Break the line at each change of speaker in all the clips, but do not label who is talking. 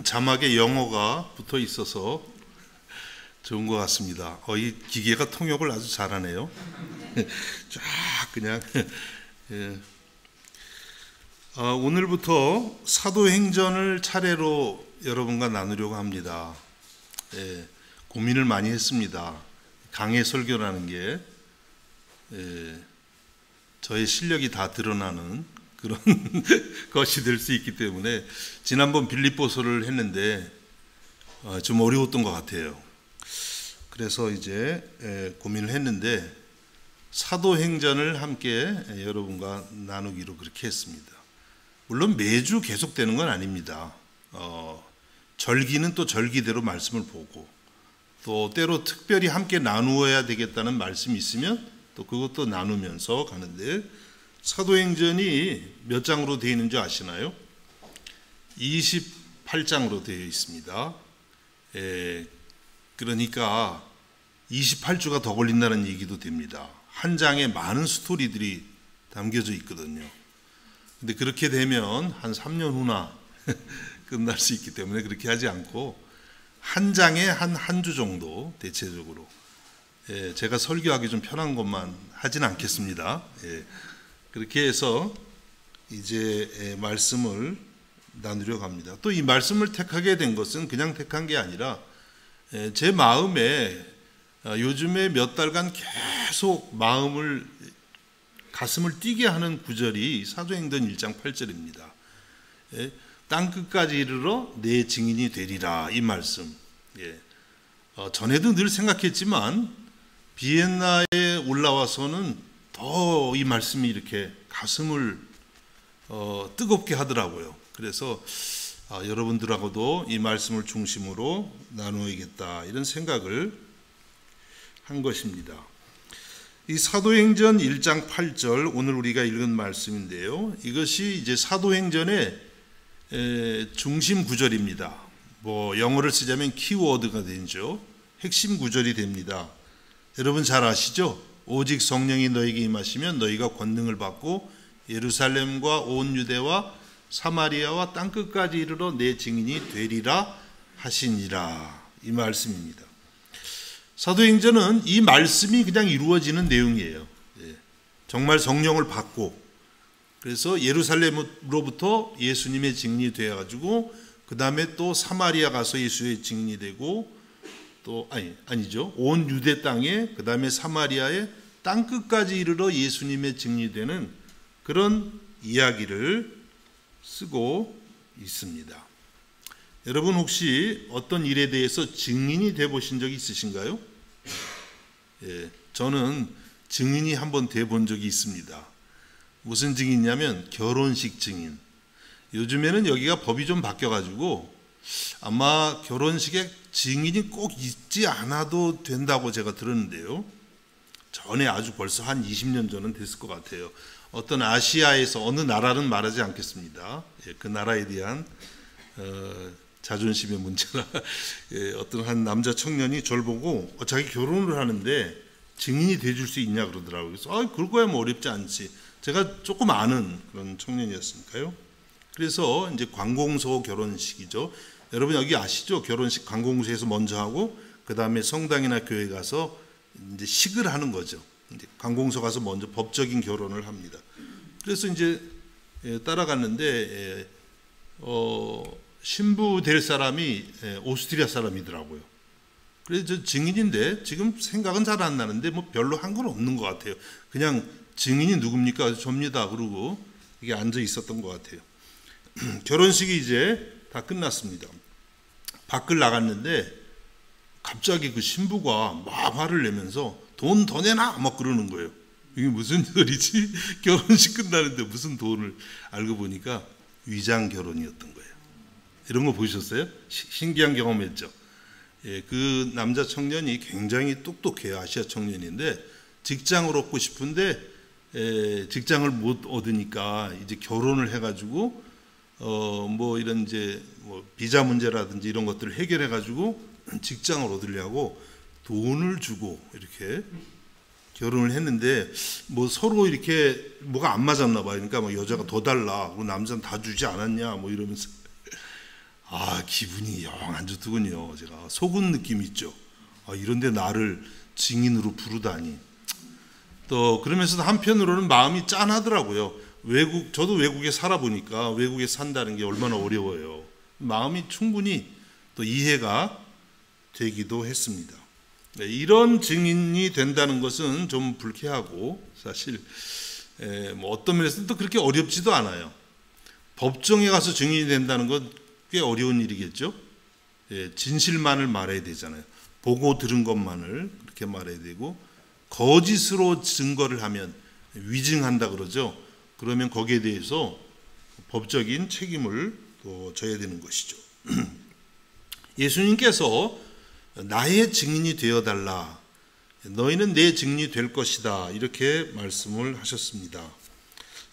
자막에 영어가 붙어 있어서 좋은 것 같습니다. 이 기계가 통역을 아주 잘하네요. 쫙 그냥. 오늘부터 사도행전을 차례로 여러분과 나누려고 합니다. 고민을 많이 했습니다. 강해 설교라는 게 저의 실력이 다 드러나는 그런 것이 될 수 있기 때문에 지난번 빌립보서를 했는데 좀 어려웠던 것 같아요. 그래서 이제 고민을 했는데 사도행전을 함께 여러분과 나누기로 그렇게 했습니다. 물론 매주 계속되는 건 아닙니다. 절기는 또 절기대로 말씀을 보고 또 때로 특별히 함께 나누어야 되겠다는 말씀이 있으면 또 그것도 나누면서 가는데, 사도행전이 몇 장으로 되어 있는지 아시나요? 28장으로 되어 있습니다. 그러니까 28주가 더 걸린다는 얘기도 됩니다. 한 장에 많은 스토리들이 담겨져 있거든요. 근데 그렇게 되면 한 3년 후나 끝날 수 있기 때문에 그렇게 하지 않고 한 장에 한 주 정도 대체적으로, 제가 설교하기 좀 편한 것만 하진 않겠습니다. 그렇게 해서 이제 말씀을 나누려고 합니다. 또 이 말씀을 택하게 된 것은 그냥 택한 게 아니라 제 마음에 요즘에 몇 달간 계속 가슴을 뛰게 하는 구절이 사도행전 1장 8절입니다. 땅끝까지 이르러 내 증인이 되리라, 이 말씀. 전에도 늘 생각했지만 비엔나에 올라와서는 더 이 말씀이 이렇게 가슴을 뜨겁게 하더라고요. 그래서 여러분들하고도 이 말씀을 중심으로 나누어야겠다, 이런 생각을 한 것입니다. 이 사도행전 1장 8절, 오늘 우리가 읽은 말씀인데요, 이것이 이제 사도행전의 중심 구절입니다. 영어를 쓰자면 키워드가 되죠. 핵심 구절이 됩니다. 여러분 잘 아시죠? 오직 성령이 너에게 임하시면 너희가 권능을 받고 예루살렘과 온 유대와 사마리아와 땅끝까지 이르러 내 증인이 되리라 하시니라, 이 말씀입니다. 사도행전은 이 말씀이 그냥 이루어지는 내용이에요. 정말 성령을 받고, 그래서 예루살렘으로부터 예수님의 증인이 되어가지고 그 다음에 또 사마리아 가서 예수의 증인이 되고, 또 아니죠, 온 유대 땅에, 그 다음에 사마리아의 땅끝까지 이르러 예수님의 증인이 되는 그런 이야기를 쓰고 있습니다. 여러분 혹시 어떤 일에 대해서 증인이 돼 보신 적이 있으신가요? 저는 증인이 한번 돼 본 적이 있습니다. 무슨 증인이냐면 결혼식 증인. 요즘에는 여기가 법이 좀 바뀌어가지고 아마 결혼식에 증인이 꼭 있지 않아도 된다고 제가 들었는데요, 전에 아주 벌써 한 20년 전은 됐을 것 같아요. 어떤 아시아에서, 어느 나라는 말하지 않겠습니다. 그 나라에 대한 자존심의 문제라 어떤 한 남자 청년이 저를 보고 자기 결혼을 하는데 증인이 돼줄 수 있냐 그러더라고요. 그래서 그럴 거야 뭐 어렵지 않지. 제가 조금 아는 그런 청년이었으니까요. 그래서 이제 관공서 결혼식이죠. 여러분 여기 아시죠? 결혼식 관공서에서 먼저 하고 그 다음에 성당이나 교회 가서 이제 식을 하는 거죠. 이제 관공서 가서 먼저 법적인 결혼을 합니다. 그래서 이제 따라갔는데 신부 될 사람이 오스트리아 사람이더라고요. 그래서 저 증인인데 지금 생각은 잘 안 나는데 뭐 별로 한 건 없는 것 같아요. 그냥 증인이 누굽니까? 접니다. 그러고 이게 앉아 있었던 것 같아요. 결혼식이 이제 다 끝났습니다. 밖을 나갔는데 갑자기 그 신부가 막 화를 내면서 돈 더 내놔 막 그러는 거예요. 이게 무슨 소리지? 결혼식 끝나는데 무슨 돈을. 알고 보니까 위장 결혼이었던 거예요. 이런 거 보셨어요? 신기한 경험했죠. 그 남자 청년이 굉장히 똑똑해요. 아시아 청년인데 직장을 얻고 싶은데 직장을 못 얻으니까 이제 결혼을 해가지고 뭐 이런 이제 뭐 비자 문제라든지 이런 것들을 해결해가지고 직장을 얻으려고 돈을 주고 이렇게 결혼을 했는데 뭐 서로 이렇게 뭐가 안 맞았나 봐요. 그러니까 뭐 여자가 더 달라, 그리고 남자는 다 주지 않았냐 뭐 이러면서 기분이 영 안 좋더군요. 제가 속은 느낌 있죠. 이런데 나를 증인으로 부르다니. 또 그러면서도 한편으로는 마음이 짠하더라고요. 저도 외국에 살아보니까 외국에 산다는 게 얼마나 어려워요. 마음이 충분히 또 이해가 되기도 했습니다. 이런 증인이 된다는 것은 좀 불쾌하고 사실 어떤 면에서는 또 그렇게 어렵지도 않아요. 법정에 가서 증인이 된다는 건 꽤 어려운 일이겠죠. 진실만을 말해야 되잖아요. 보고 들은 것만을 그렇게 말해야 되고, 거짓으로 증거를 하면 위증한다 그러죠. 그러면 거기에 대해서 법적인 책임을 또 져야 되는 것이죠. 예수님께서 나의 증인이 되어달라, 너희는 내 증인이 될 것이다, 이렇게 말씀을 하셨습니다.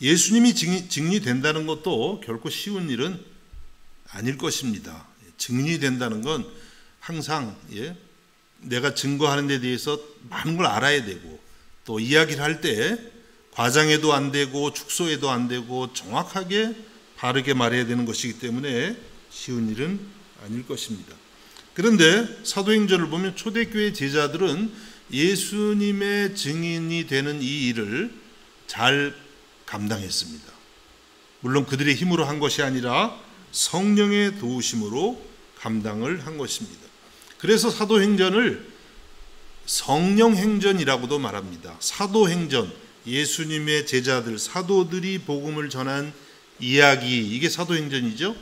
예수님이 증인이 된다는 것도 결코 쉬운 일은 아닐 것입니다. 증인이 된다는 건 항상 내가 증거하는 데 대해서 많은 걸 알아야 되고, 또 이야기를 할 때 과장해도 안 되고 축소해도 안 되고 정확하게 바르게 말해야 되는 것이기 때문에 쉬운 일은 아닐 것입니다. 그런데 사도행전을 보면 초대교회 제자들은 예수님의 증인이 되는 이 일을 잘 감당했습니다. 물론 그들의 힘으로 한 것이 아니라 성령의 도우심으로 감당을 한 것입니다. 그래서 사도행전을 성령행전이라고도 말합니다. 사도행전, 예수님의 제자들, 사도들이 복음을 전한 이야기, 이게 사도행전이죠.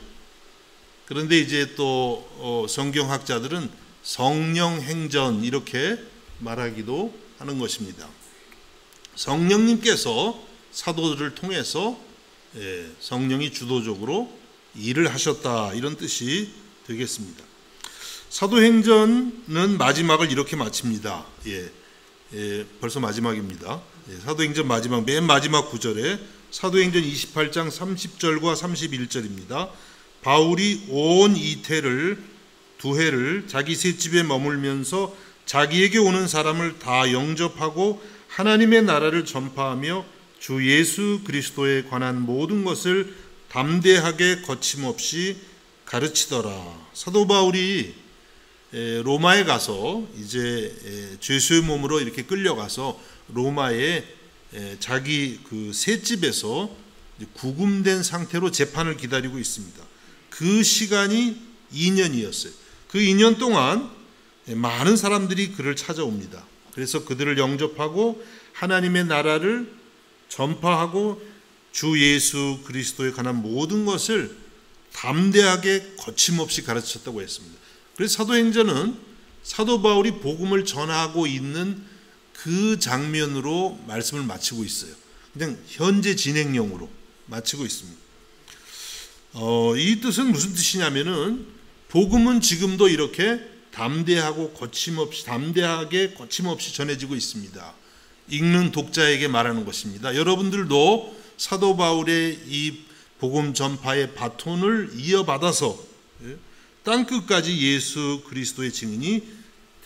그런데 이제 또 성경학자들은 성령행전 이렇게 말하기도 하는 것입니다. 성령님께서 사도들을 통해서 성령이 주도적으로 일을 하셨다, 이런 뜻이 되겠습니다. 사도행전은 마지막을 이렇게 마칩니다. 벌써 마지막입니다. 사도행전 마지막, 맨 마지막 구절에 사도행전 28장 30절과 31절입니다. 바울이 온 이태를 두 해를 자기 셋집에 머물면서 자기에게 오는 사람을 다 영접하고 하나님의 나라를 전파하며 주 예수 그리스도에 관한 모든 것을 담대하게 거침없이 가르치더라. 사도 바울이 로마에 가서 이제 죄수의 몸으로 이렇게 끌려가서 로마에 자기 그 셋집에서 구금된 상태로 재판을 기다리고 있습니다. 그 시간이 2년이었어요. 그 2년 동안 많은 사람들이 그를 찾아옵니다. 그래서 그들을 영접하고 하나님의 나라를 전파하고 주 예수 그리스도에 관한 모든 것을 담대하게 거침없이 가르쳤다고 했습니다. 그래서 사도행전은 사도 바울이 복음을 전하고 있는 그 장면으로 말씀을 마치고 있어요. 그냥 현재 진행형으로 마치고 있습니다. 이 뜻은 무슨 뜻이냐면은 복음은 지금도 이렇게 담대하게 거침없이 전해지고 있습니다. 읽는 독자에게 말하는 것입니다. 여러분들도 사도 바울의 이 복음 전파의 바톤을 이어받아서 땅 끝까지 예수 그리스도의 증인이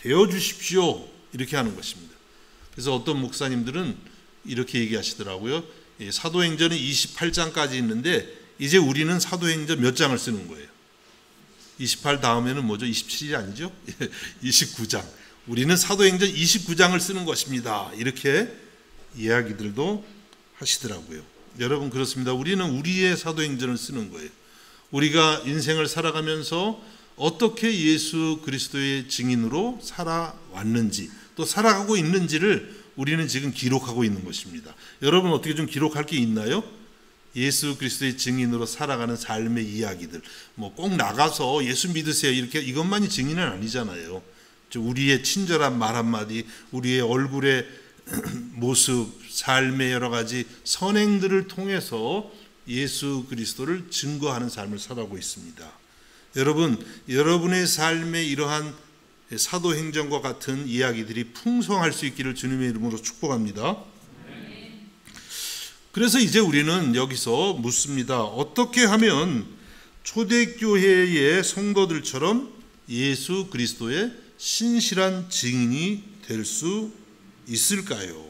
되어 주십시오, 이렇게 하는 것입니다. 그래서 어떤 목사님들은 이렇게 얘기하시더라고요. 사도행전은 28장까지 있는데 이제 우리는 사도행전 몇 장을 쓰는 거예요. 28 다음에는 뭐죠? 27이 아니죠? 29장. 우리는 사도행전 29장을 쓰는 것입니다, 이렇게 이야기들도 하시더라고요. 여러분, 그렇습니다. 우리는 우리의 사도행전을 쓰는 거예요. 우리가 인생을 살아가면서 어떻게 예수 그리스도의 증인으로 살아왔는지, 또 살아가고 있는지를 우리는 지금 기록하고 있는 것입니다. 여러분, 어떻게 좀 기록할 게 있나요? 예수 그리스도의 증인으로 살아가는 삶의 이야기들, 꼭 나가서 예수 믿으세요, 이렇게 이것만이 증인은 아니잖아요. 우리의 친절한 말 한마디, 우리의 얼굴의 모습, 삶의 여러 가지 선행들을 통해서 예수 그리스도를 증거하는 삶을 살아가고 있습니다. 여러분, 여러분의 삶에 이러한 사도행전과 같은 이야기들이 풍성할 수 있기를 주님의 이름으로 축복합니다. 그래서 이제 우리는 여기서 묻습니다. 어떻게 하면 초대교회의 성도들처럼 예수 그리스도의 신실한 증인이 될 수 있을까요?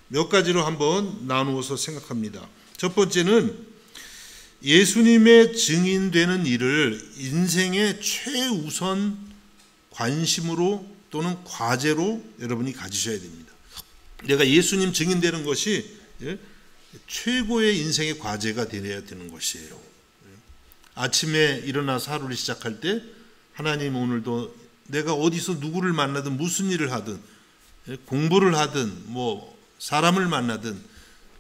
몇 가지로 한번 나누어서 생각합니다. 첫 번째는 예수님의 증인되는 일을 인생의 최우선 관심으로 또는 과제로 여러분이 가지셔야 됩니다. 내가 예수님 증인되는 것이 최고의 인생의 과제가 되어야 되는 것이에요. 아침에 일어나서 하루를 시작할 때 하나님, 오늘도 내가 어디서 누구를 만나든 무슨 일을 하든 공부를 하든 뭐 사람을 만나든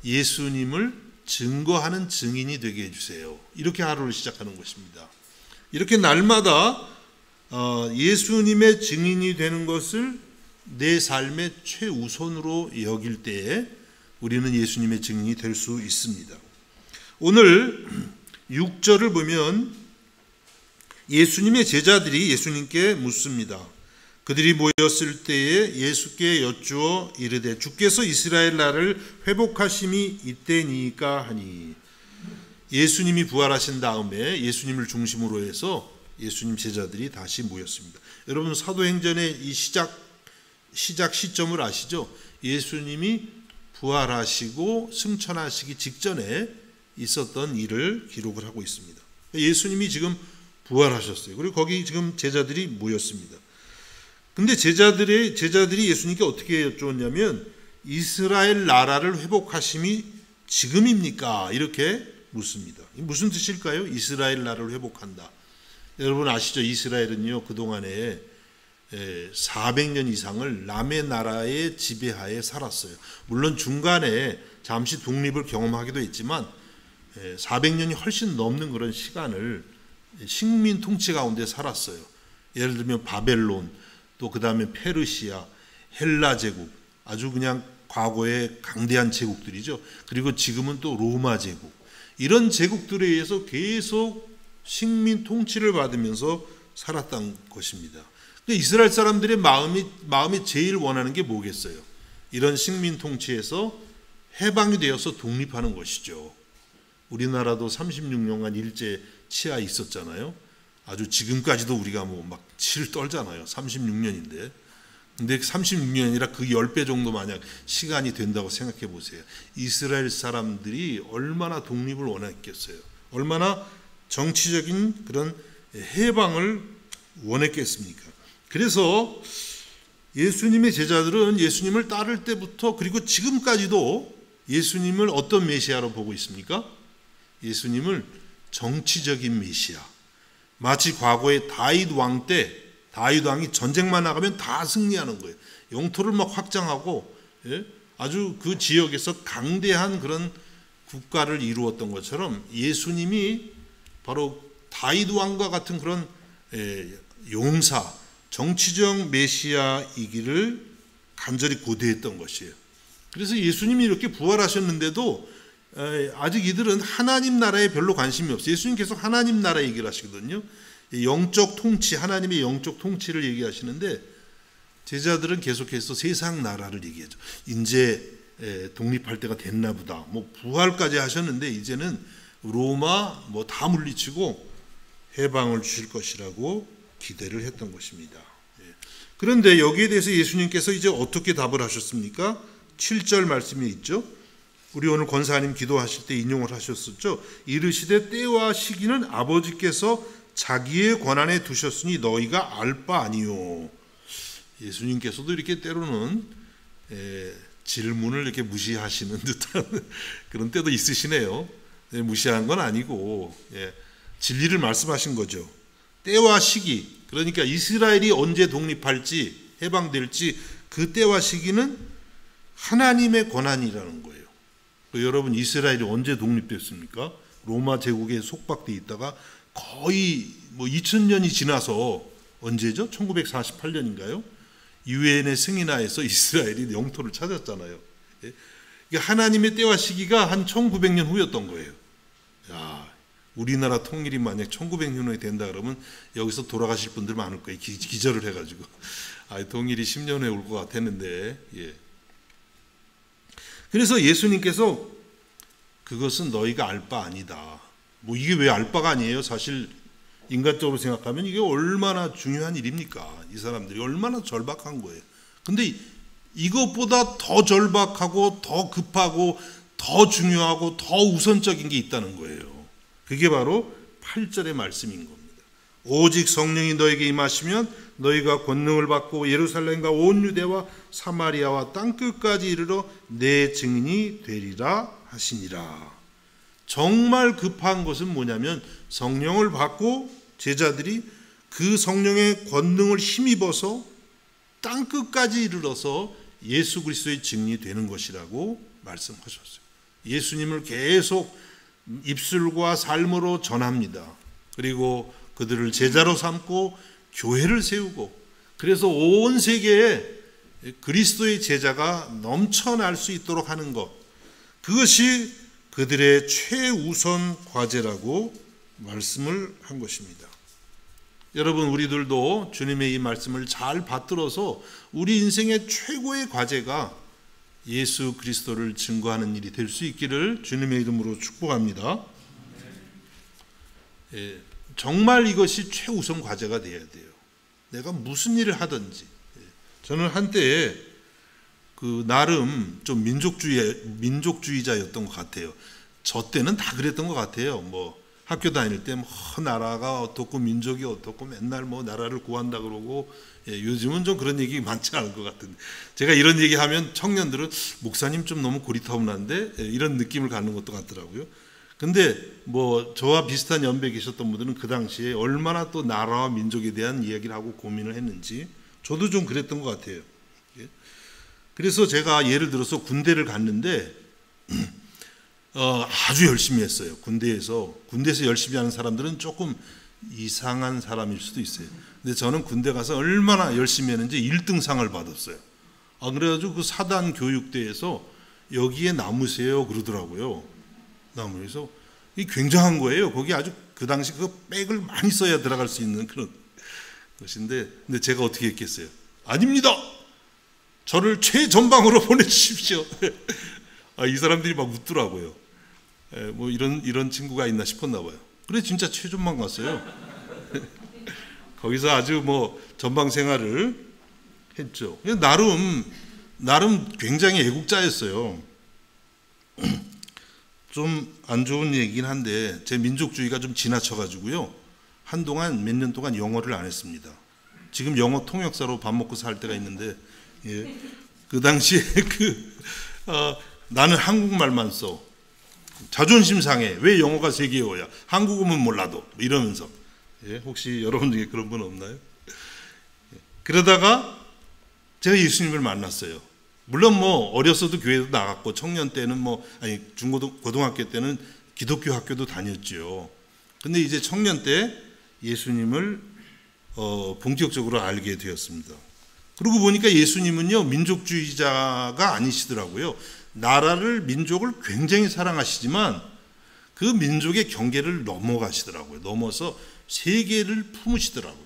예수님을 증거하는 증인이 되게 해주세요. 이렇게 하루를 시작하는 것입니다. 이렇게 날마다 예수님의 증인이 되는 것을 내 삶의 최우선으로 여길 때에 우리는 예수님의 증인이 될 수 있습니다. 오늘 6절을 보면 예수님의 제자들이 예수님께 묻습니다. 그들이 모였을 때에 예수께 여쭈어 이르되 주께서 이스라엘 나라를 회복하심이 이때니까 하니, 예수님이 부활하신 다음에 예수님을 중심으로 해서 예수님 제자들이 다시 모였습니다. 여러분, 사도행전의 이 시작 시점을 아시죠? 예수님이 부활하시고 승천하시기 직전에 있었던 일을 기록을 하고 있습니다. 예수님이 지금 부활하셨어요. 그리고 거기 지금 제자들이 모였습니다. 근데 제자들이 예수님께 어떻게 여쭈었냐면 이스라엘 나라를 회복하심이 지금입니까? 이렇게 묻습니다. 무슨 뜻일까요? 이스라엘 나라를 회복한다. 여러분 아시죠? 이스라엘은요, 그동안에 400년 이상을 남의 나라의 지배하에 살았어요. 물론 중간에 잠시 독립을 경험하기도 했지만 400년이 훨씬 넘는 그런 시간을 식민 통치 가운데 살았어요. 예를 들면 바벨론, 또 그 다음에 페르시아, 헬라 제국, 아주 그냥 과거의 강대한 제국들이죠. 그리고 지금은 또 로마 제국, 이런 제국들에 의해서 계속 식민 통치를 받으면서 살았던 것입니다. 이스라엘 사람들의 마음이 제일 원하는 게 뭐겠어요? 이런 식민 통치에서 해방이 되어서 독립하는 것이죠. 우리나라도 36년간 일제 치하에 있었잖아요. 아주 지금까지도 우리가 막 치를 떨잖아요. 36년인데. 근데 36년이 아니라 그 10배 정도 만약 시간이 된다고 생각해 보세요. 이스라엘 사람들이 얼마나 독립을 원했겠어요. 얼마나 정치적인 그런 해방을 원했겠습니까? 그래서 예수님의 제자들은 예수님을 따를 때부터 그리고 지금까지도 예수님을 어떤 메시아로 보고 있습니까? 예수님을 정치적인 메시아. 마치 과거의 다윗 왕 때 다윗 왕이 전쟁만 나가면 다 승리하는 거예요. 영토를 막 확장하고 아주 그 지역에서 강대한 그런 국가를 이루었던 것처럼 예수님이 바로 다윗 왕과 같은 그런 용사, 정치적 메시아이기를 간절히 고대했던 것이에요. 그래서 예수님이 이렇게 부활하셨는데도 아직 이들은 하나님 나라에 별로 관심이 없어요. 예수님 계속 하나님 나라 얘기를 하시거든요. 영적 통치, 하나님의 영적 통치를 얘기하시는데 제자들은 계속해서 세상 나라를 얘기하죠. 이제 독립할 때가 됐나 보다. 부활까지 하셨는데 이제는 로마 다 물리치고 해방을 주실 것이라고 기대를 했던 것입니다. 그런데 여기에 대해서 예수님께서 이제 어떻게 답을 하셨습니까? 7절 말씀이 있죠. 우리 오늘 권사님 기도하실 때 인용을 하셨었죠. 이르시되 때와 시기는 아버지께서 자기의 권한에 두셨으니 너희가 알 바 아니요. 예수님께서도 이렇게 때로는 질문을 이렇게 무시하시는 듯한 그런 때도 있으시네요. 무시한 건 아니고 진리를 말씀하신 거죠. 때와 시기, 그러니까 이스라엘이 언제 독립할지 해방될지 그 때와 시기는 하나님의 권한이라는 거예요. 여러분, 이스라엘이 언제 독립됐습니까? 로마 제국에 속박돼 있다가 거의 2000년이 지나서 언제죠? 1948년인가요? 유엔의 승인하에서 이스라엘이 영토를 찾았잖아요. 하나님의 때와 시기가 한 1900년 후였던 거예요. 야, 우리나라 통일이 만약 1900년 후에 된다 그러면 여기서 돌아가실 분들 많을 거예요. 기절을 해가지고. 통일이 10년 후에 올 것 같았는데. 그래서 예수님께서 그것은 너희가 알 바 아니다. 이게 왜 알 바가 아니에요? 사실 인간적으로 생각하면 이게 얼마나 중요한 일입니까? 이 사람들이 얼마나 절박한 거예요. 근데 이것보다 더 절박하고 더 급하고 더 중요하고 더 우선적인 게 있다는 거예요. 그게 바로 8절의 말씀인 겁니다. 오직 성령이 너에게 임하시면 너희가 권능을 받고 예루살렘과 온 유대와 사마리아와 땅끝까지 이르러 내 증인이 되리라 하시니라. 정말 급한 것은 뭐냐면 성령을 받고 제자들이 그 성령의 권능을 힘입어서 땅끝까지 이르러서 예수 그리스도의 증인이 되는 것이라고 말씀하셨어요. 예수님을 계속 입술과 삶으로 전합니다. 그리고 그들을 제자로 삼고 교회를 세우고, 그래서 온 세계에 그리스도의 제자가 넘쳐날 수 있도록 하는 것, 그것이 그들의 최우선 과제라고 말씀을 한 것입니다. 여러분, 우리들도 주님의 이 말씀을 잘 받들어서 우리 인생의 최고의 과제가 예수 그리스도를 증거하는 일이 될 수 있기를 주님의 이름으로 축복합니다. 정말 이것이 최우선 과제가 되어야 돼요. 내가 무슨 일을 하든지. 저는 한때 나름 좀 민족주의자였던 것 같아요. 저 때는 다 그랬던 것 같아요. 뭐 학교 다닐 때 나라가 어떻고 민족이 어떻고 맨날 나라를 구한다 그러고, 요즘은 좀 그런 얘기 많지 않은 것 같은데, 제가 이런 얘기하면 청년들은 목사님 좀 너무 고리타분한데 이런 느낌을 갖는 것도 같더라고요. 근데 저와 비슷한 연배에 계셨던 분들은 그 당시에 얼마나 또 나라와 민족에 대한 이야기를 하고 고민을 했는지 저도 좀 그랬던 것 같아요. 그래서 제가 예를 들어서 군대를 갔는데 아주 열심히 했어요. 군대에서 열심히 하는 사람들은 조금 이상한 사람일 수도 있어요. 근데 저는 군대 가서 얼마나 열심히 했는지 1등상을 받았어요. 그래가지고 그 사단 교육대에서 여기에 남으세요 그러더라고요. 그래서 이 굉장한 거예요. 거기 아주 그 당시 그 백을 많이 써야 들어갈 수 있는 그런 것인데, 근데 제가 어떻게 했겠어요? 아닙니다. 저를 최전방으로 보내주십시오. 이 사람들이 막 웃더라고요. 이런 친구가 있나 싶었나 봐요. 그래 진짜 최전방 갔어요. 거기서 아주 전방 생활을 했죠. 나름 굉장히 애국자였어요. 좀 안 좋은 얘기긴 한데 제 민족주의가 좀 지나쳐가지고요, 한동안 몇 년 동안 영어를 안 했습니다. 지금 영어 통역사로 밥 먹고 살 때가 있는데, 그 당시에 나는 한국말만 써. 자존심 상해. 왜 영어가 세계어야? 한국어는 몰라도. 이러면서. 혹시 여러분 중에 그런 분 없나요? 그러다가 제가 예수님을 만났어요. 물론 어렸어도 교회도 나갔고, 청년 때는 고등학교 때는 기독교 학교도 다녔죠. 근데 이제 청년 때 예수님을 본격적으로 알게 되었습니다. 그러고 보니까 예수님은요, 민족주의자가 아니시더라고요. 나라를, 민족을 굉장히 사랑하시지만 그 민족의 경계를 넘어가시더라고요. 넘어서 세계를 품으시더라고요.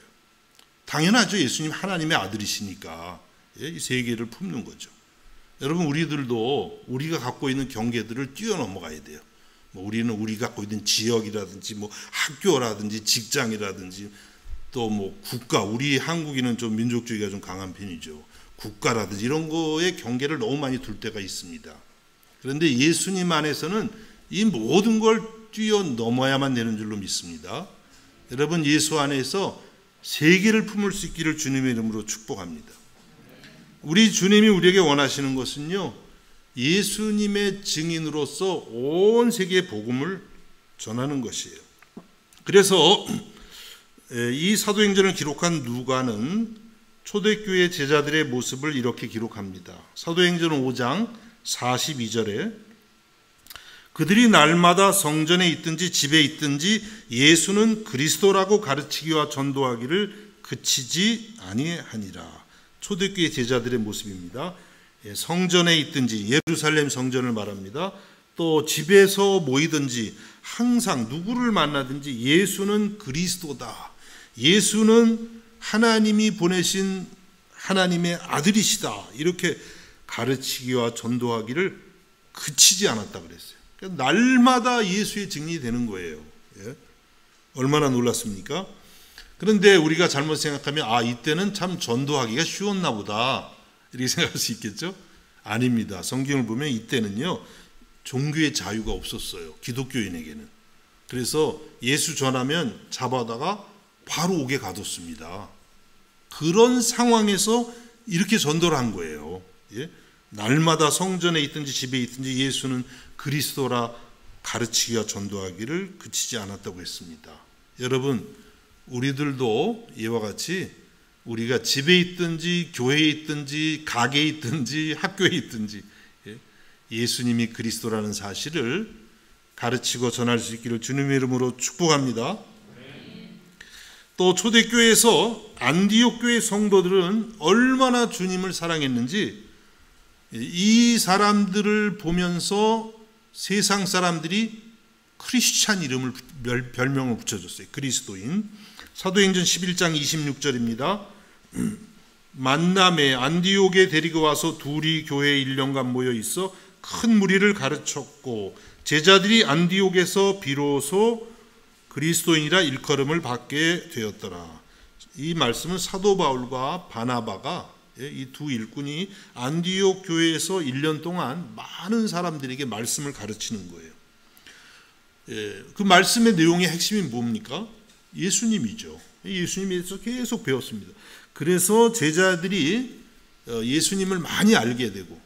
당연하죠. 예수님 하나님의 아들이시니까 이 세계를 품는 거죠. 여러분, 우리들도 우리가 갖고 있는 경계들을 뛰어넘어가야 돼요. 우리는 우리가 갖고 있는 지역이라든지 학교라든지 직장이라든지 또 국가, 우리 한국인은 좀 민족주의가 좀 강한 편이죠. 국가라든지 이런 거에 경계를 너무 많이 둘 때가 있습니다. 그런데 예수님 안에서는 이 모든 걸 뛰어넘어야만 되는 줄로 믿습니다. 여러분, 예수 안에서 세계를 품을 수 있기를 주님의 이름으로 축복합니다. 우리 주님이 우리에게 원하시는 것은요, 예수님의 증인으로서 온 세계에 복음을 전하는 것이에요. 그래서 이 사도행전을 기록한 누가는 초대교회 제자들의 모습을 이렇게 기록합니다. 사도행전 5장 42절에 그들이 날마다 성전에 있든지 집에 있든지 예수는 그리스도라고 가르치기와 전도하기를 그치지 아니하니라. 초대교회 제자들의 모습입니다. 성전에 있든지, 예루살렘 성전을 말합니다. 또 집에서 모이든지 항상 누구를 만나든지 예수는 그리스도다. 예수는 하나님이 보내신 하나님의 아들이시다. 이렇게 가르치기와 전도하기를 그치지 않았다 그랬어요. 그러니까 날마다 예수의 증인이 되는 거예요. 얼마나 놀랐습니까? 그런데 우리가 잘못 생각하면 이때는 참 전도하기가 쉬웠나 보다 이렇게 생각할 수 있겠죠? 아닙니다. 성경을 보면 이때는요, 종교의 자유가 없었어요. 기독교인에게는. 그래서 예수 전하면 잡아다가 바로 옥에 가뒀습니다. 그런 상황에서 이렇게 전도를 한 거예요. 예? 날마다 성전에 있든지 집에 있든지 예수는 그리스도라 가르치기와 전도하기를 그치지 않았다고 했습니다. 여러분, 우리들도 이와 같이 우리가 집에 있든지 교회에 있든지 가게에 있든지 학교에 있든지 예수님이 그리스도라는 사실을 가르치고 전할 수 있기를 주님의 이름으로 축복합니다. 또 초대교회에서 안디옥 교회 성도들은 얼마나 주님을 사랑했는지 이 사람들을 보면서 세상 사람들이 크리스찬 이름을 별명을 붙여줬어요. 그리스도인. 사도행전 11장 26절입니다. 만남에 안디옥에 데리고 와서 둘이 교회에 1년간 모여 있어 큰 무리를 가르쳤고 제자들이 안디옥에서 비로소 그리스도인이라 일컬음을 받게 되었더라. 이 말씀은 사도 바울과 바나바가 이 두 일꾼이 안디옥 교회에서 1년 동안 많은 사람들에게 말씀을 가르치는 거예요. 그 말씀의 내용의 핵심이 뭡니까? 예수님이죠. 예수님에서 계속 배웠습니다. 그래서 제자들이 예수님을 많이 알게 되고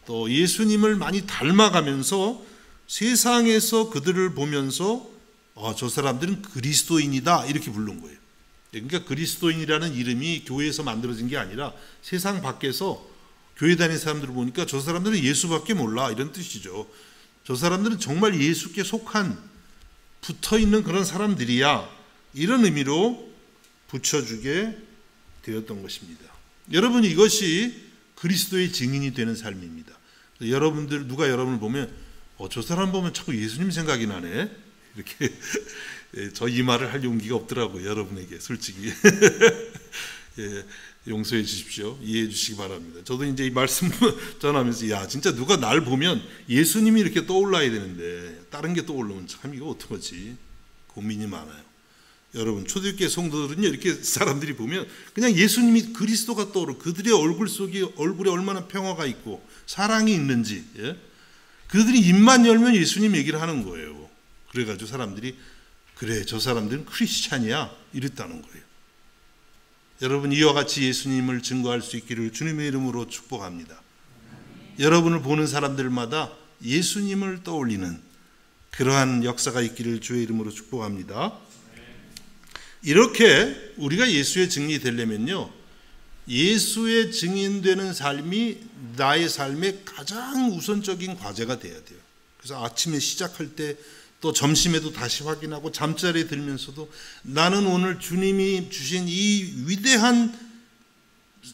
또 예수님을 많이 닮아가면서 세상에서 그들을 보면서 저 사람들은 그리스도인이다 이렇게 부른 거예요. 그러니까 그리스도인이라는 이름이 교회에서 만들어진 게 아니라 세상 밖에서 교회 다니는 사람들을 보니까 저 사람들은 예수밖에 몰라 이런 뜻이죠. 저 사람들은 정말 예수께 속한 붙어있는 그런 사람들이야 이런 의미로 붙여주게 되었던 것입니다. 여러분, 이것이 그리스도의 증인이 되는 삶입니다. 여러분들 누가 여러분을 보면 저 사람 보면 자꾸 예수님 생각이 나네 이렇게 저 이 말을 할 용기가 없더라고요. 여러분에게 솔직히 용서해 주십시오. 이해해 주시기 바랍니다. 저도 이제 이 말씀 전하면서 진짜 누가 날 보면 예수님이 이렇게 떠올라야 되는데 다른 게 떠올르면 참 이거 어떡하지 고민이 많아요. 여러분, 초대교회 성도들은요 이렇게 사람들이 보면 그냥 예수님이 그리스도가 떠오르고 그들의 얼굴에 얼마나 평화가 있고 사랑이 있는지 그들이 입만 열면 예수님 얘기를 하는 거예요. 그래가지고 사람들이 그래 저 사람들은 크리스찬이야 이랬다는 거예요. 여러분, 이와 같이 예수님을 증거할 수 있기를 주님의 이름으로 축복합니다. 여러분을 보는 사람들마다 예수님을 떠올리는 그러한 역사가 있기를 주의 이름으로 축복합니다. 이렇게 우리가 예수의 증인이 되려면요 예수의 증인되는 삶이 나의 삶의 가장 우선적인 과제가 돼야 돼요. 그래서 아침에 시작할 때 또 점심에도 다시 확인하고 잠자리에 들면서도 나는 오늘 주님이 주신 이 위대한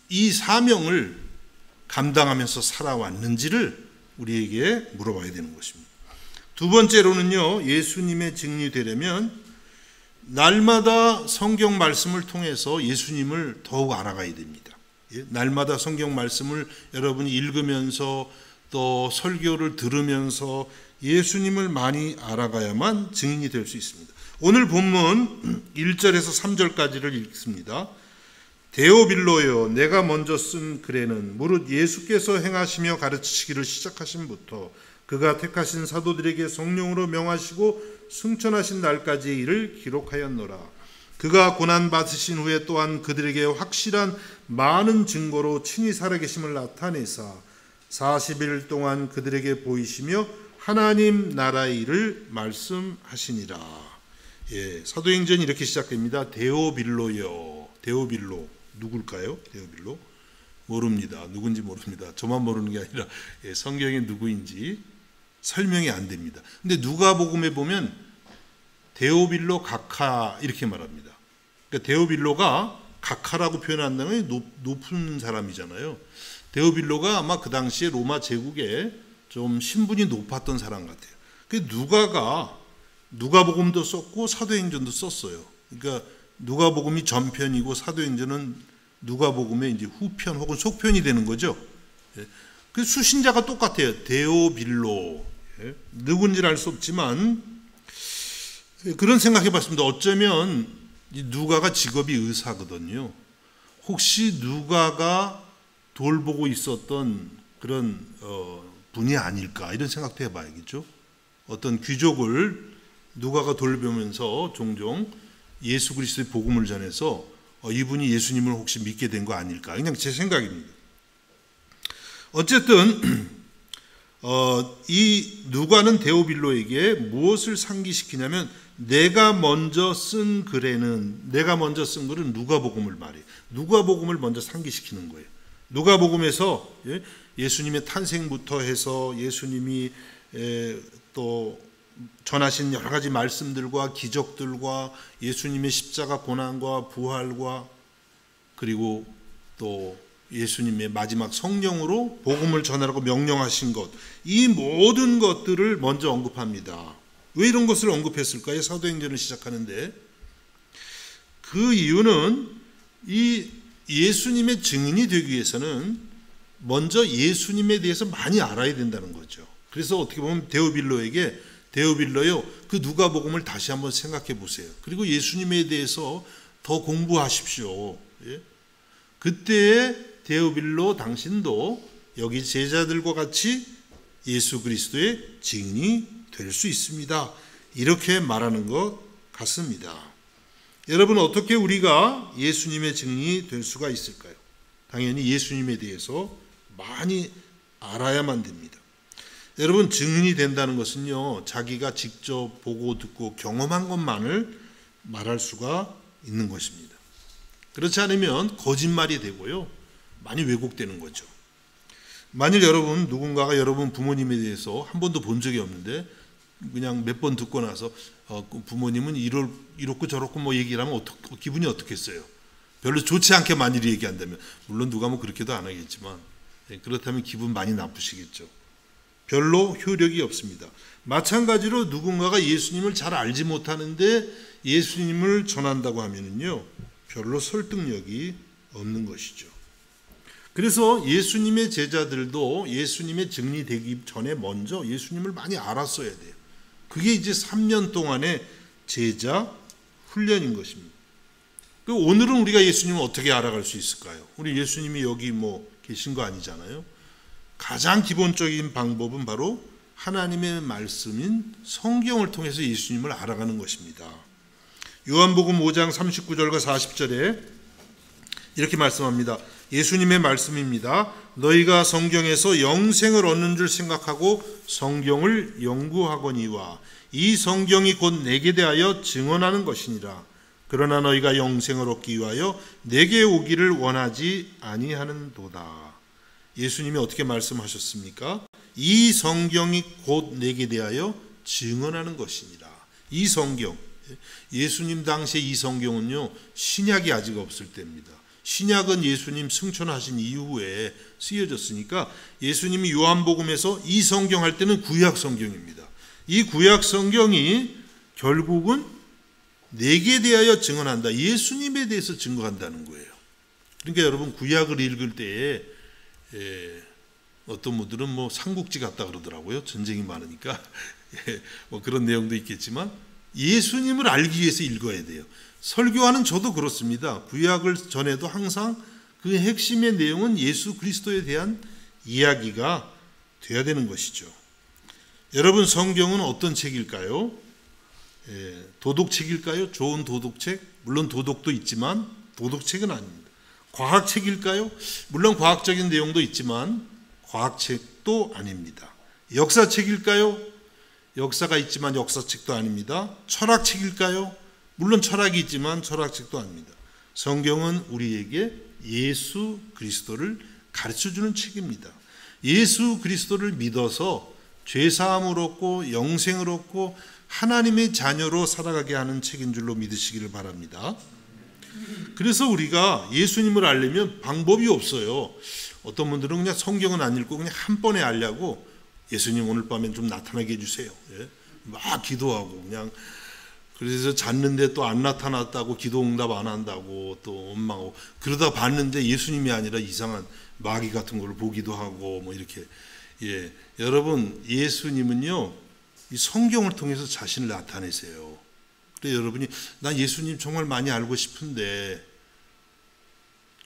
이 사명을 감당하면서 살아왔는지를 우리에게 물어봐야 되는 것입니다. 두 번째로는요 예수님의 증인이 되려면 날마다 성경 말씀을 통해서 예수님을 더욱 알아가야 됩니다. 날마다 성경 말씀을 여러분이 읽으면서 또 설교를 들으면서 예수님을 많이 알아가야만 증인이 될 수 있습니다. 오늘 본문 1절에서 3절까지를 읽습니다. 데오빌로여, 내가 먼저 쓴 글에는 무릇 예수께서 행하시며 가르치시기를 시작하심부터 그가 택하신 사도들에게 성령으로 명하시고 승천하신 날까지의 일을 기록하였노라. 그가 고난받으신 후에 또한 그들에게 확실한 많은 증거로 친히 살아계심을 나타내사 40일 동안 그들에게 보이시며 하나님 나라의 일을 말씀하시니라. 사도행전이 이렇게 시작됩니다. 데오빌로여. 데오빌로 누굴까요? 데오빌로 모릅니다. 누군지 모릅니다. 저만 모르는 게 아니라 성경이 누구인지 설명이 안 됩니다. 근데 누가복음에 보면 데오빌로 각하 이렇게 말합니다. 그러니까 데오빌로가 각하라고 표현한다는 건 높은 사람이잖아요. 데오빌로가 아마 그 당시에 로마 제국에 좀 신분이 높았던 사람 같아요. 그 누가복음도 썼고 사도행전도 썼어요. 그러니까 누가복음이 전편이고 사도행전은 누가복음의 이제 후편 혹은 속편이 되는 거죠. 그 수신자가 똑같아요. 데오빌로. 누군지는 알 수 없지만 그런 생각해봤습니다. 어쩌면 누가가 직업이 의사거든요. 혹시 누가가 돌보고 있었던 그런 분이 아닐까 이런 생각도 해봐야겠죠. 어떤 귀족을 누가가 돌보면서 종종 예수 그리스도의 복음을 전해서 이분이 예수님을 혹시 믿게 된 거 아닐까, 그냥 제 생각입니다. 어쨌든 이 누가는 데오빌로에게 무엇을 상기시키냐면, 내가 먼저 쓴 글은 누가복음을 말해요. 누가복음을 먼저 상기시키는 거예요. 누가복음에서 예수님의 탄생부터 해서 예수님이 또 전하신 여러 가지 말씀들과 기적들과 예수님의 십자가 고난과 부활과 그리고 또 예수님의 마지막 성령으로 복음을 전하라고 명령하신 것, 이 모든 것들을 먼저 언급합니다. 왜 이런 것을 언급했을까요? 사도행전을 시작하는데 그 이유는 이 예수님의 증인이 되기 위해서는 먼저 예수님에 대해서 많이 알아야 된다는 거죠. 그래서 어떻게 보면 데오빌로요, 그 누가복음을 다시 한번 생각해 보세요. 그리고 예수님에 대해서 더 공부하십시오. 그때에 데오빌로 당신도 여기 제자들과 같이 예수 그리스도의 증인이 될 수 있습니다. 이렇게 말하는 것 같습니다. 여러분, 어떻게 우리가 예수님의 증인이 될 수가 있을까요? 당연히 예수님에 대해서 많이 알아야만 됩니다. 여러분, 증인이 된다는 것은요, 자기가 직접 보고 듣고 경험한 것만을 말할 수가 있는 것입니다. 그렇지 않으면 거짓말이 되고요, 많이 왜곡되는 거죠. 만일 누군가가 여러분 부모님에 대해서 한 번도 본 적이 없는데 그냥 몇 번 듣고 나서 부모님은 이렇고 저렇고 뭐 얘기를 하면 기분이 어떻겠어요? 별로 좋지 않게 만일 얘기한다면, 물론 누가 뭐 그렇게도 안 하겠지만, 그렇다면 기분 많이 나쁘시겠죠. 별로 효력이 없습니다. 마찬가지로 누군가가 예수님을 잘 알지 못하는데 예수님을 전한다고 하면은요, 별로 설득력이 없는 것이죠. 그래서 예수님의 제자들도 예수님의 증인이 되기 전에 먼저 예수님을 많이 알았어야 돼요. 그게 이제 3년 동안의 제자 훈련인 것입니다. 오늘은 우리가 예수님을 어떻게 알아갈 수 있을까요? 우리 예수님이 여기 계신 거 아니잖아요. 가장 기본적인 방법은 바로 하나님의 말씀인 성경을 통해서 예수님을 알아가는 것입니다. 요한복음 5장 39절과 40절에 이렇게 말씀합니다. 예수님의 말씀입니다. 너희가 성경에서 영생을 얻는 줄 생각하고 성경을 연구하거니와 이 성경이 곧 내게 대하여 증언하는 것이니라. 그러나 너희가 영생을 얻기 위하여 내게 오기를 원하지 아니하는도다. 예수님이 어떻게 말씀하셨습니까? 이 성경이 곧 내게 대하여 증언하는 것이니라. 이 성경, 예수님 당시에 이 성경은요, 신약이 아직 없을 때입니다. 신약은 예수님 승천하신 이후에 쓰여졌으니까 예수님이 요한복음에서 이 성경 할 때는 구약 성경입니다. 이 구약 성경이 결국은 내게 대하여 증언한다. 예수님에 대해서 증거한다는 거예요. 그러니까 여러분, 구약을 읽을 때에 어떤 분들은 삼국지 같다 그러더라고요. 전쟁이 많으니까. 그런 내용도 있겠지만 예수님을 알기 위해서 읽어야 돼요. 설교하는 저도 그렇습니다. 구약을 전해도 항상 그 핵심의 내용은 예수 그리스도에 대한 이야기가 돼야 되는 것이죠. 여러분, 성경은 어떤 책일까요? 도덕책일까요? 좋은 도덕책? 물론 도덕도 있지만 도덕책은 아닙니다. 과학책일까요? 물론 과학적인 내용도 있지만 과학책도 아닙니다. 역사책일까요? 역사가 있지만 역사책도 아닙니다. 철학책일까요? 물론 철학이 있지만 철학책도 아닙니다. 성경은 우리에게 예수 그리스도를 가르쳐주는 책입니다. 예수 그리스도를 믿어서 죄사함을 얻고 영생을 얻고 하나님의 자녀로 살아가게 하는 책인 줄로 믿으시기를 바랍니다. 그래서 우리가 예수님을 알려면 방법이 없어요. 어떤 분들은 그냥 성경은 안 읽고 그냥 한 번에 알려고 예수님 오늘 밤엔 좀 나타나게 해주세요. 막 기도하고 그냥, 그래서 잤는데 또 안 나타났다고 기도 응답 안 한다고 또 원망하고, 그러다 봤는데 예수님이 아니라 이상한 마귀 같은 걸 보기도 하고 이렇게. 여러분, 예수님은요, 이 성경을 통해서 자신을 나타내세요. 그래, 여러분이 난 예수님 정말 많이 알고 싶은데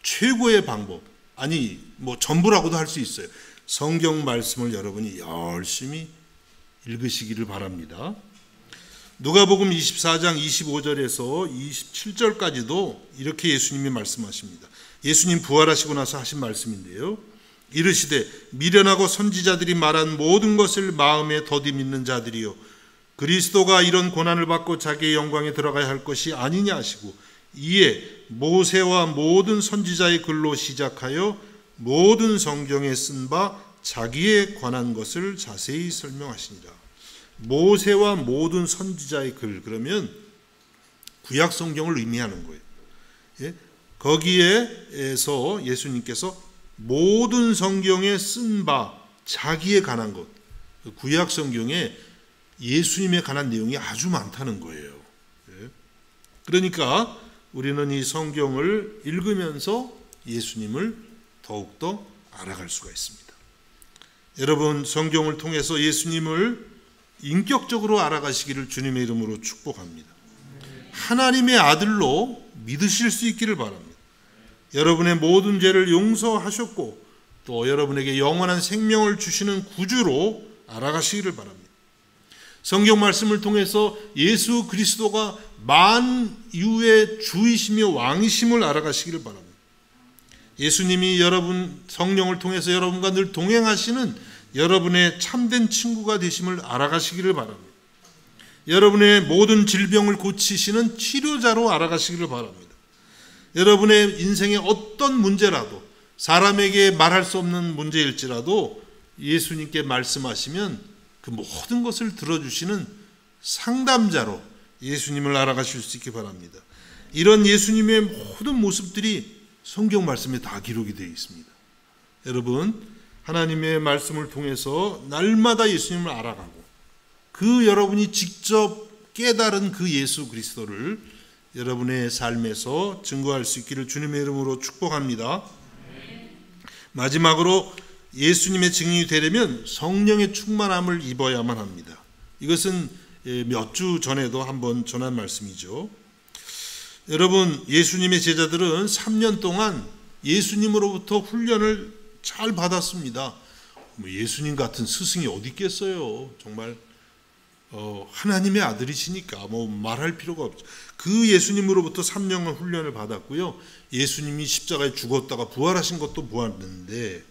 최고의 방법, 아니 전부라고도 할 수 있어요. 성경 말씀을 여러분이 열심히 읽으시기를 바랍니다. 누가복음 24장 25절에서 27절까지도 이렇게 예수님이 말씀하십니다. 예수님 부활하시고 나서 하신 말씀인데요. 이르시되 미련하고 선지자들이 말한 모든 것을 마음에 더디 믿는 자들이요 그리스도가 이런 고난을 받고 자기의 영광에 들어가야 할 것이 아니냐 하시고 이에 모세와 모든 선지자의 글로 시작하여 모든 성경에 쓴 바 자기에 관한 것을 자세히 설명하시니라. 모세와 모든 선지자의 글, 그러면 구약 성경을 의미하는 거예요. 예? 거기에서 예수님께서 모든 성경에 쓴 바 자기에 관한 것, 구약 성경에 예수님에 관한 내용이 아주 많다는 거예요. 예? 그러니까 우리는 이 성경을 읽으면서 예수님을 더욱더 알아갈 수가 있습니다. 여러분, 성경을 통해서 예수님을 인격적으로 알아가시기를 주님의 이름으로 축복합니다. 하나님의 아들로 믿으실 수 있기를 바랍니다. 여러분의 모든 죄를 용서하셨고 또 여러분에게 영원한 생명을 주시는 구주로 알아가시기를 바랍니다. 성경 말씀을 통해서 예수 그리스도가 만유의 주이시며 왕이심을 알아가시기를 바랍니다. 예수님이 여러분 성령을 통해서 여러분과 늘 동행하시는 여러분의 참된 친구가 되심을 알아가시기를 바랍니다. 여러분의 모든 질병을 고치시는 치료자로 알아가시기를 바랍니다. 여러분의 인생의 어떤 문제라도 사람에게 말할 수 없는 문제일지라도 예수님께 말씀하시면 그 모든 것을 들어주시는 상담자로 예수님을 알아가실 수 있기 바랍니다. 이런 예수님의 모든 모습들이 성경 말씀에 다 기록이 되어 있습니다. 여러분, 하나님의 말씀을 통해서 날마다 예수님을 알아가고 그 여러분이 직접 깨달은 그 예수 그리스도를 여러분의 삶에서 증거할 수 있기를 주님의 이름으로 축복합니다. 마지막으로 예수님의 증인이 되려면 성령의 충만함을 입어야만 합니다. 이것은 몇 주 전에도 한번 전한 말씀이죠. 여러분, 예수님의 제자들은 3년 동안 예수님으로부터 훈련을 잘 받았습니다. 예수님 같은 스승이 어디 있겠어요. 정말 하나님의 아들이시니까 말할 필요가 없죠. 그 예수님으로부터 3년간 훈련을 받았고요. 예수님이 십자가에 죽었다가 부활하신 것도 보았는데,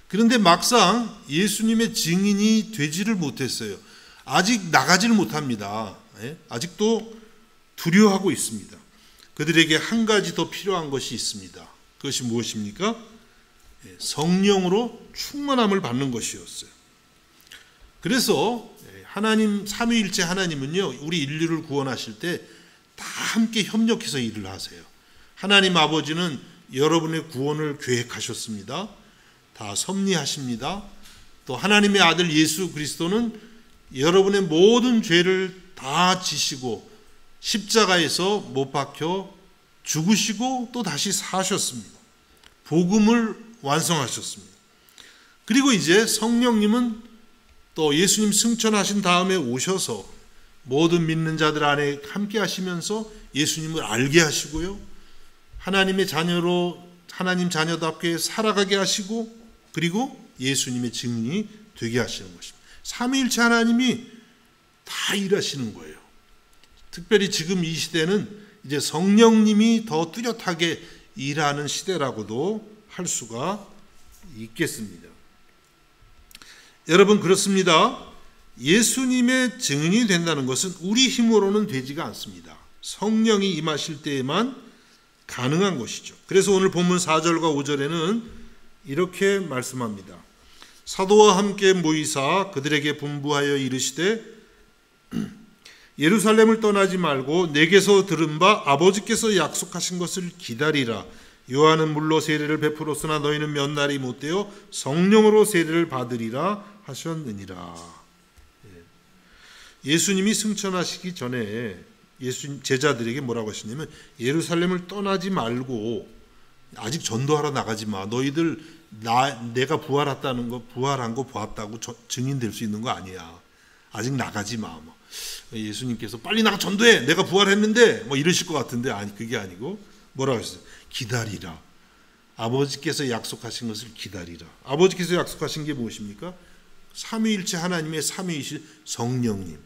그런데 막상 예수님의 증인이 되지를 못했어요. 아직 나가지를 못합니다. 아직도 두려워하고 있습니다. 그들에게 한 가지 더 필요한 것이 있습니다. 그것이 무엇입니까? 성령으로 충만함을 받는 것이었어요. 그래서 하나님, 삼위일체 하나님은요, 우리 인류를 구원하실 때 다 함께 협력해서 일을 하세요. 하나님 아버지는 여러분의 구원을 계획하셨습니다. 다 섭리하십니다. 또 하나님의 아들 예수 그리스도는 여러분의 모든 죄를 다 지시고 십자가에서 못 박혀 죽으시고 또 다시 사셨습니다. 복음을 완성하셨습니다. 그리고 이제 성령님은 또 예수님 승천하신 다음에 오셔서 모든 믿는 자들 안에 함께 하시면서 예수님을 알게 하시고요. 하나님의 자녀로 하나님 자녀답게 살아가게 하시고 그리고 예수님의 증인이 되게 하시는 것입니다. 삼위일체 하나님이 다 일하시는 거예요. 특별히 지금 이 시대는 이제 성령님이 더 뚜렷하게 일하는 시대라고도 할 수가 있겠습니다. 여러분, 그렇습니다. 예수님의 증인이 된다는 것은 우리 힘으로는 되지가 않습니다. 성령이 임하실 때에만 가능한 것이죠. 그래서 오늘 본문 4절과 5절에는 이렇게 말씀합니다. 사도와 함께 모이사 그들에게 분부하여 이르시되 예루살렘을 떠나지 말고 내게서 들은 바 아버지께서 약속하신 것을 기다리라. 요한은 물로 세례를 베풀었으나 너희는 몇 날이 못되어 성령으로 세례를 받으리라 하셨느니라. 예수님이 승천하시기 전에 제자들에게 뭐라고 하시냐면 예루살렘을 떠나지 말고 아직 전도하러 나가지 마. 너희들 내가 부활한 거 보았다고 증인될 수 있는 거 아니야. 아직 나가지 마. 예수님께서 빨리 나가 전도해. 내가 부활했는데 이러실 것 같은데 아니, 그게 아니고 뭐라고 하셨어요? 기다리라. 아버지께서 약속하신 것을 기다리라. 아버지께서 약속하신 게 무엇입니까? 삼위일체 하나님의 삼위이신 성령님.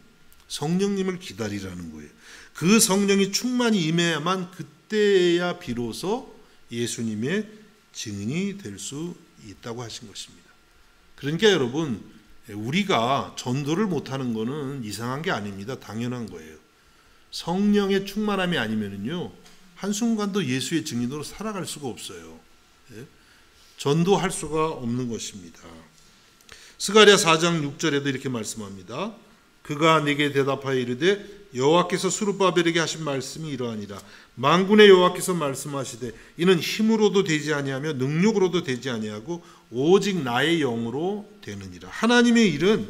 성령님을 기다리라는 거예요. 그 성령이 충만히 임해야만 그때야 비로소 예수님의 증인이 될 수 있다고 하신 것입니다. 그러니까 여러분, 우리가 전도를 못하는 것은 이상한 게 아닙니다. 당연한 거예요. 성령의 충만함이 아니면요, 한순간도 예수의 증인으로 살아갈 수가 없어요. 전도할 수가 없는 것입니다. 스가랴 4장 6절에도 이렇게 말씀합니다. 그가 내게 대답하여 이르되 여호와께서 스룹바벨에게 하신 말씀이 이러하니라. 만군의 여호와께서 말씀하시되 이는 힘으로도 되지 아니하며 능력으로도 되지 아니하고 오직 나의 영으로 되느니라. 하나님의 일은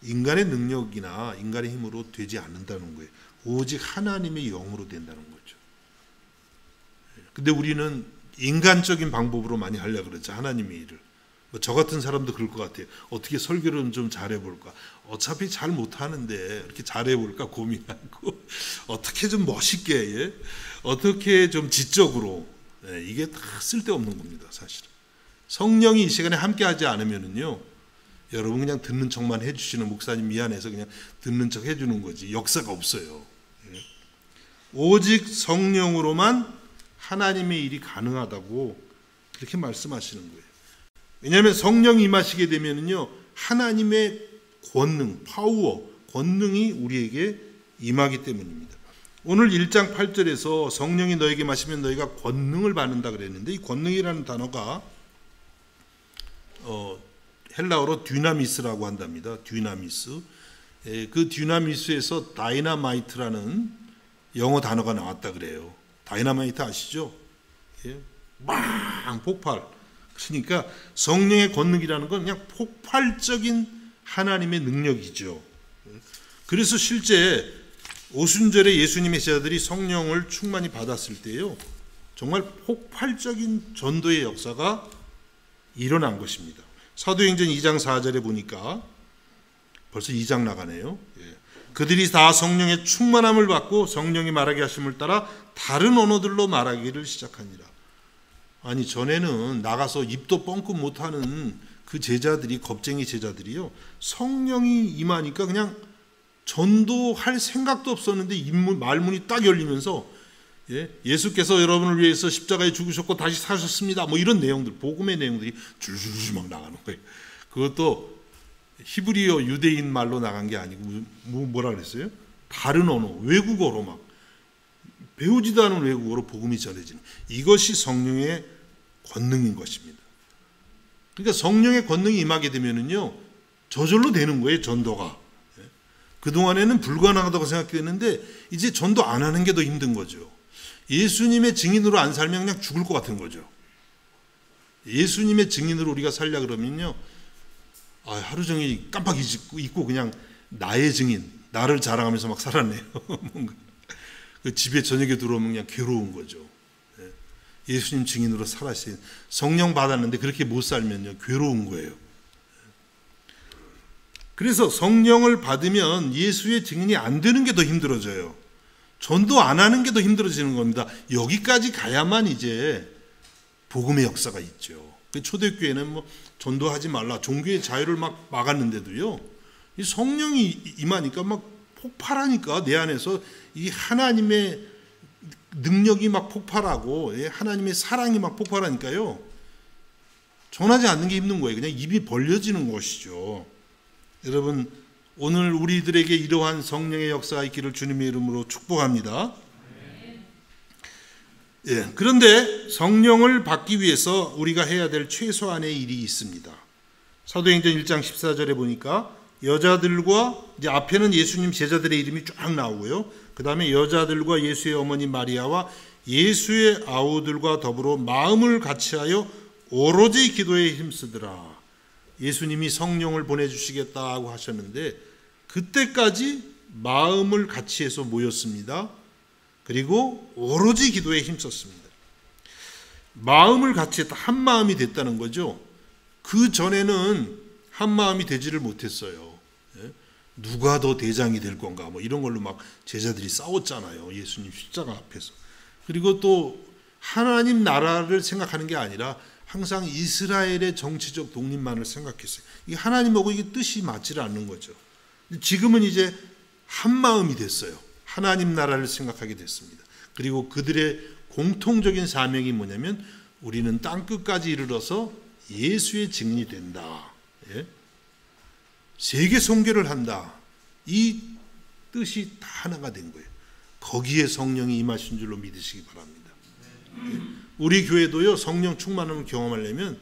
인간의 능력이나 인간의 힘으로 되지 않는다는 거예요. 오직 하나님의 영으로 된다는 거죠. 근데 우리는 인간적인 방법으로 많이 하려고 그러죠. 하나님의 일을. 저 같은 사람도 그럴 것 같아요. 어떻게 설교를 좀 잘해볼까? 어차피 잘 못하는데 이렇게 잘해볼까 고민하고 어떻게 좀 멋있게, 어떻게 좀 지적으로, 이게 다 쓸데없는 겁니다. 사실은. 성령이 이 시간에 함께하지 않으면은요, 여러분 그냥 듣는 척만 해주시는, 목사님 미안해서 그냥 듣는 척 해주는 거지 역사가 없어요. 오직 성령으로만 하나님의 일이 가능하다고 그렇게 말씀하시는 거예요. 왜냐하면 성령이 임하시게 되면은요, 하나님의 권능, 파워, 권능이 우리에게 임하기 때문입니다. 오늘 1장 8절에서 성령이 너에게 마시면 너희가 권능을 받는다 그랬는데, 이 권능이라는 단어가 헬라어로 듀나미스라고 한답니다. 듀나미스. 그 듀나미스에서 다이나마이트라는 영어 단어가 나왔다 그래요. 다이나마이트 아시죠? 빵 폭발. 그러니까 성령의 권능이라는 건 그냥 폭발적인 하나님의 능력이죠. 그래서 실제 오순절에 예수님의 제자들이 성령을 충만히 받았을 때요, 정말 폭발적인 전도의 역사가 일어난 것입니다. 사도행전 2장 4절에 보니까 벌써 2장 나가네요. 그들이 다 성령의 충만함을 받고 성령이 말하게 하심을 따라 다른 언어들로 말하기를 시작하니라. 아니, 전에는 나가서 입도 뻥끗 못하는 그 제자들이, 겁쟁이 제자들이요, 성령이 임하니까 그냥 전도할 생각도 없었는데 말문이 딱 열리면서 예수께서 여러분을 위해서 십자가에 죽으셨고 다시 사셨습니다, 뭐 이런 내용들, 복음의 내용들이 줄줄줄 막 나가는 거예요. 그것도 히브리어 유대인 말로 나간 게 아니고 뭐라 그랬어요? 다른 언어, 외국어로 막 배우지도 않은 외국어로 복음이 전해지는, 이것이 성령의 권능인 것입니다. 그러니까 성령의 권능이 임하게 되면은요, 저절로 되는 거예요, 전도가. 그동안에는 불가능하다고 생각했는데 이제 전도 안 하는 게 더 힘든 거죠. 예수님의 증인으로 안 살면 그냥 죽을 것 같은 거죠. 예수님의 증인으로 우리가 살려 그러면요, 하루 종일 깜빡 잊고 그냥 나의 증인, 나를 자랑하면서 막 살았네요. 뭔가 그 집에 저녁에 들어오면 그냥 괴로운 거죠. 예수님 증인으로 살았어요. 성령 받았는데 그렇게 못 살면요, 괴로운 거예요. 그래서 성령을 받으면 예수의 증인이 안 되는 게 더 힘들어져요. 전도 안 하는 게 더 힘들어지는 겁니다. 여기까지 가야만 이제 복음의 역사가 있죠. 초대교회는 뭐 전도하지 말라, 종교의 자유를 막 막았는데도요, 이 성령이 임하니까 막 폭발하니까 내 안에서 이 하나님의 능력이 막 폭발하고 하나님의 사랑이 막 폭발하니까요, 전하지 않는 게 힘든 거예요. 그냥 입이 벌려지는 것이죠. 여러분, 오늘 우리들에게 이러한 성령의 역사가 있기를 주님의 이름으로 축복합니다. 그런데 성령을 받기 위해서 우리가 해야 될 최소한의 일이 있습니다. 사도행전 1장 14절에 보니까 여자들과, 이제 앞에는 예수님 제자들의 이름이 쫙 나오고요, 그 다음에 여자들과 예수의 어머니 마리아와 예수의 아우들과 더불어 마음을 같이하여 오로지 기도에 힘쓰더라. 예수님이 성령을 보내주시겠다고 하셨는데 그때까지 마음을 같이해서 모였습니다. 그리고 오로지 기도에 힘썼습니다. 마음을 같이했다, 한 마음이 됐다는 거죠. 그 전에는 한 마음이 되지를 못했어요. 누가 더 대장이 될 건가, 뭐 이런 걸로 막 제자들이 싸웠잖아요, 예수님 십자가 앞에서. 그리고 또 하나님 나라를 생각하는 게 아니라 항상 이스라엘의 정치적 독립만을 생각했어요. 이 하나님하고 이게 뜻이 맞지를 않는 거죠. 지금은 이제 한 마음이 됐어요. 하나님 나라를 생각하게 됐습니다. 그리고 그들의 공통적인 사명이 뭐냐면 우리는 땅끝까지 이르러서 예수의 증인이 된다. 예? 세계 선교를 한다. 이 뜻이 다 하나가 된 거예요. 거기에 성령이 임하신 줄로 믿으시기 바랍니다. 예? 우리 교회도요, 성령 충만함을 경험하려면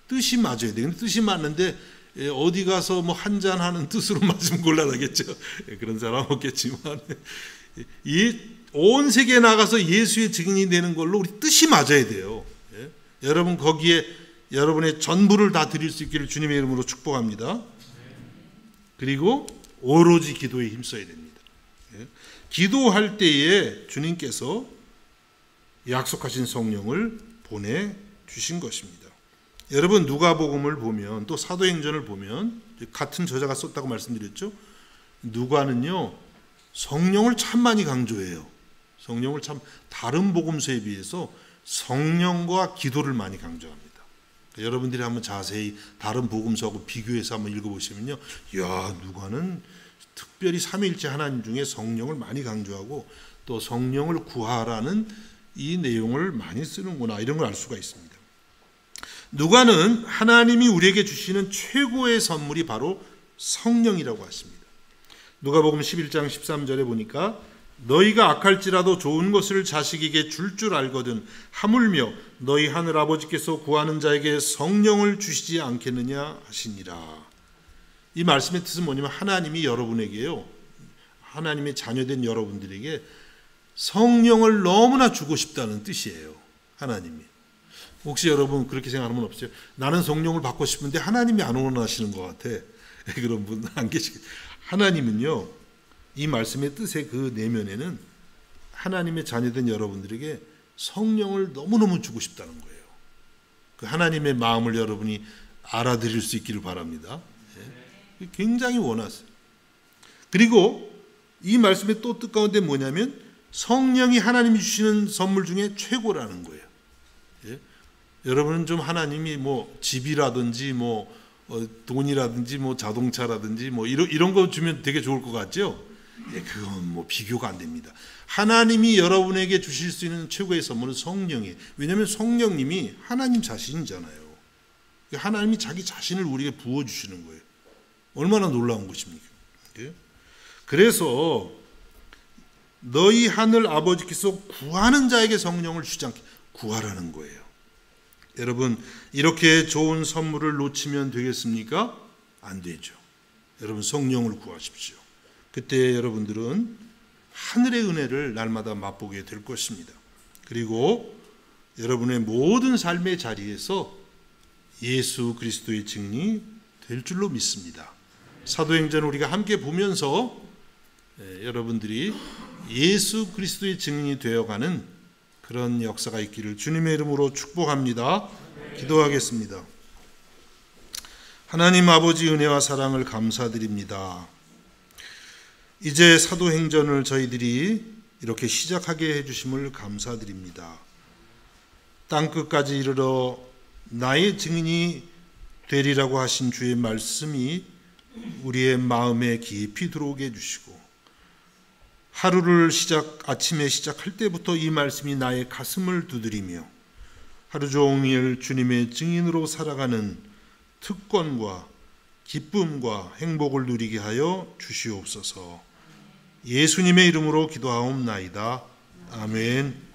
뜻이 맞아야 돼요. 근데 뜻이 맞는데 어디 가서 뭐 한잔 하는 뜻으로 맞으면 곤란하겠죠. 그런 사람 없겠지만 이 온 세계에 나가서 예수의 증인이 되는 걸로 우리 뜻이 맞아야 돼요. 예? 여러분 거기에 여러분의 전부를 다 드릴 수 있기를 주님의 이름으로 축복합니다. 그리고 오로지 기도에 힘써야 됩니다. 예? 기도할 때에 주님께서 약속하신 성령을 보내주신 것입니다. 여러분 누가복음을 보면 또 사도행전을 보면 같은 저자가 썼다고 말씀드렸죠. 누가는요 성령을 참 많이 강조해요. 성령을 참 다른 복음서에 비해서 성령과 기도를 많이 강조합니다. 여러분들이 한번 자세히 다른 복음서하고 비교해서 한번 읽어보시면요, 야 누가는 특별히 삼위일체 하나님 중에 성령을 많이 강조하고 또 성령을 구하라는 이 내용을 많이 쓰는구나 이런 걸 알 수가 있습니다. 누가는 하나님이 우리에게 주시는 최고의 선물이 바로 성령이라고 하십니다. 누가복음 11장 13절에 보니까 너희가 악할지라도 좋은 것을 자식에게 줄 알거든 하물며 너희 하늘 아버지께서 구하는 자에게 성령을 주시지 않겠느냐 하시니라. 이 말씀의 뜻은 뭐냐면 하나님이 여러분에게요, 하나님의 자녀된 여러분들에게 성령을 너무나 주고 싶다는 뜻이에요. 하나님이. 혹시 여러분 그렇게 생각하는 분 없어요? 나는 성령을 받고 싶은데 하나님이 안 원하시는 것 같아. 그런 분 안 계시겠어요? 하나님은요, 이 말씀의 뜻의 그 내면에는 하나님의 자녀된 여러분들에게 성령을 너무너무 주고 싶다는 거예요. 그 하나님의 마음을 여러분이 알아들일 수 있기를 바랍니다. 굉장히 원하세요. 그리고 이 말씀의 또 뜻 가운데 뭐냐면 성령이 하나님이 주시는 선물 중에 최고라는 거예요. 예? 여러분은 좀 하나님이 뭐 집이라든지 뭐 돈이라든지 뭐 자동차라든지 뭐 이런 거 주면 되게 좋을 것 같죠? 예, 그건 뭐 비교가 안 됩니다. 하나님이 여러분에게 주실 수 있는 최고의 선물은 성령이에요. 왜냐하면 성령님이 하나님 자신이잖아요. 하나님이 자기 자신을 우리에게 부어주시는 거예요. 얼마나 놀라운 것입니까? 예? 그래서 너희 하늘 아버지께서 구하는 자에게 성령을 주지 않게 구하라는 거예요. 여러분 이렇게 좋은 선물을 놓치면 되겠습니까? 안 되죠. 여러분 성령을 구하십시오. 그때 여러분들은 하늘의 은혜를 날마다 맛보게 될 것입니다. 그리고 여러분의 모든 삶의 자리에서 예수 그리스도의 증인이 될 줄로 믿습니다. 사도행전을 우리가 함께 보면서 여러분들이 예수 그리스도의 증인이 되어가는 그런 역사가 있기를 주님의 이름으로 축복합니다. 기도하겠습니다. 하나님 아버지 은혜와 사랑을 감사드립니다. 이제 사도행전을 저희들이 이렇게 시작하게 해주심을 감사드립니다. 땅끝까지 이르러 나의 증인이 되리라고 하신 주의 말씀이 우리의 마음에 깊이 들어오게 해주시고 하루를 아침에 시작할 때부터 이 말씀이 나의 가슴을 두드리며 하루 종일 주님의 증인으로 살아가는 특권과 기쁨과 행복을 누리게 하여 주시옵소서. 예수님의 이름으로 기도하옵나이다. 아멘.